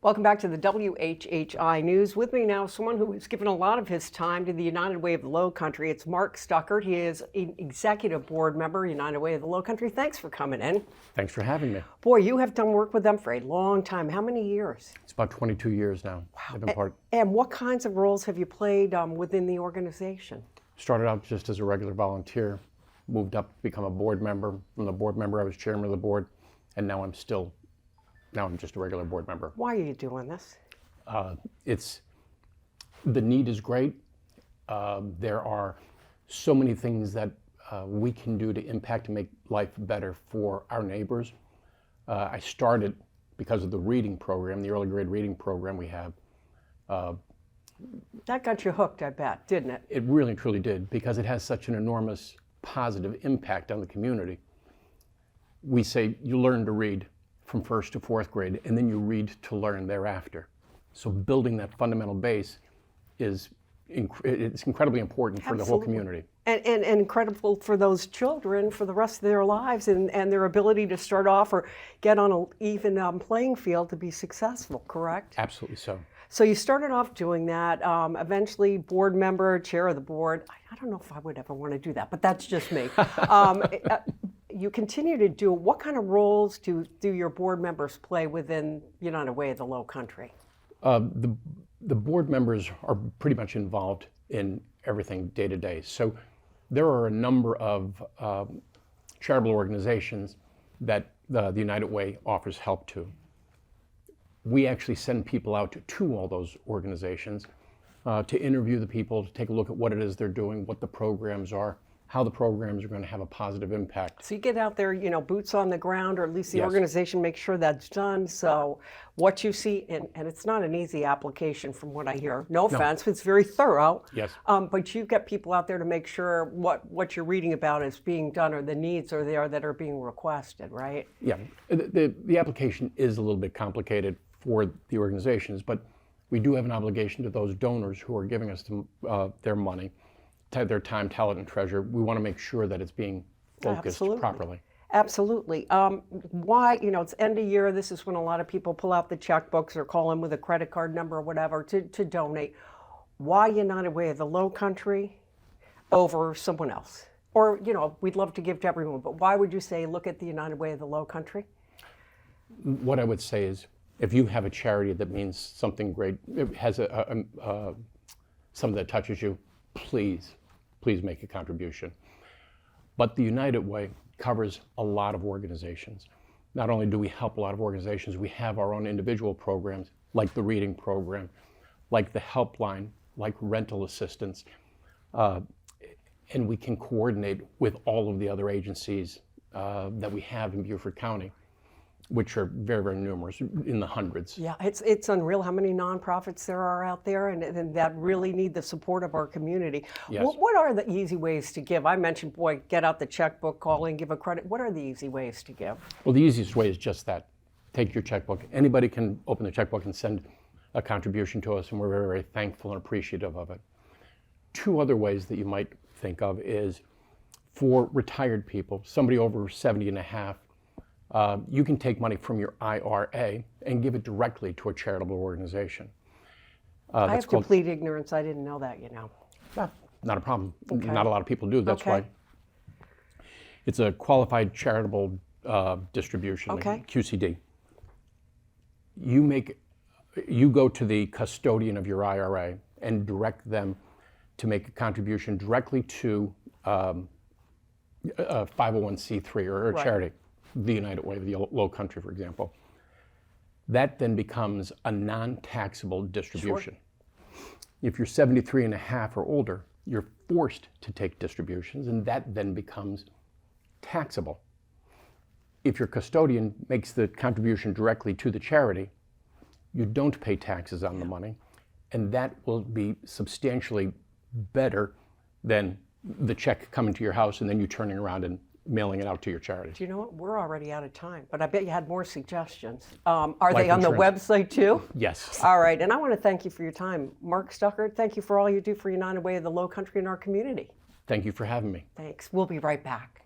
Welcome back to the WHHI News. With me now, someone who has given a lot of his time to the United Way of the Lowcountry. It's Marc Stuckart. He is an executive board member, United Way of the Lowcountry. Thanks for coming in. Thanks for having me. Boy, you have done work with them for a long time. How many years? It's about 22 years now. Wow. I've been part. And what kinds of roles have you played within the organization? Started out just as a regular volunteer, moved up to become a board member. From the board member, I was chairman of the board, and now I'm just a regular board member. Why are you doing this? The need is great. There are so many things that we can do to impact and make life better for our neighbors. I started because of the reading program, the early grade reading program we have. That got you hooked, I bet, didn't it? It really truly did, because it has such an enormous positive impact on the community. We say you learn to read from 1st to 4th grade, and then you read to learn thereafter. So building that fundamental base it's incredibly important for the whole community. And incredible for those children for the rest of their lives and their ability to start off or get on an even playing field to be successful, correct? Absolutely so. So you started off doing that, eventually board member, chair of the board. I don't know if I would ever want to do that, but that's just me. You continue to do, what kind of roles do your board members play within United Way of the Lowcountry? The board members are pretty much involved in everything day to day. So there are a number of charitable organizations that the United Way offers help to. We actually send people out to all those organizations to interview the people, to take a look at what it is they're doing, what the programs are, how the programs are going to have a positive impact. So you get out there, boots on the ground, or at least the Yes. organization makes sure that's done. So what you see, and it's not an easy application from what I hear. No offense, it's very thorough. Yes. But you get people out there to make sure what you're reading about is being done, or the needs are there that are being requested, right? Yeah, the application is a little bit complicated for the organizations, but we do have an obligation to those donors who are giving us their money, their time, talent, and treasure. We want to make sure that it's being focused properly. Absolutely. Why, it's end of year, this is when a lot of people pull out the checkbooks or call in with a credit card number or whatever to donate. Why United Way of the Lowcountry over someone else? Or, we'd love to give to everyone, but why would you say look at the United Way of the Lowcountry? What I would say is, if you have a charity that means something great, it has something that touches you, please make a contribution. But the United Way covers a lot of organizations. Not only do we help a lot of organizations, we have our own individual programs, like the reading program, like the helpline, like rental assistance, and we can coordinate with all of the other agencies that we have in Beaufort County, which are very, very numerous, in the hundreds. Yeah, it's unreal how many nonprofits there are out there and that really need the support of our community. Yes. What are the easy ways to give? I mentioned, get out the checkbook, call in, give a credit. What are the easy ways to give? Well, the easiest way is just that. Take your checkbook. Anybody can open the checkbook and send a contribution to us, and we're very, very thankful and appreciative of it. Two other ways that you might think of is for retired people, somebody over 70 and a half, you can take money from your IRA and give it directly to a charitable organization. I have complete ignorance. I didn't know that, Not a problem. Okay. Not a lot of people do. That's why. It's a qualified charitable distribution, QCD. You go to the custodian of your IRA and direct them to make a contribution directly to a 501c3 or a charity. The United Way of the Lowcountry, for example. That then becomes a non-taxable distribution. Sure. If you're 73 and a half or older, you're forced to take distributions, and that then becomes taxable. If your custodian makes the contribution directly to the charity, you don't pay taxes on the money, and that will be substantially better than the check coming to your house and then you turning around and mailing it out to your charity. Do you know what? We're already out of time, but I bet you had more suggestions. Are they on the website too? Yes. All right, and I want to thank you for your time. Marc Stuckart, thank you for all you do for United Way of the Lowcountry and our community. Thank you for having me. Thanks. We'll be right back.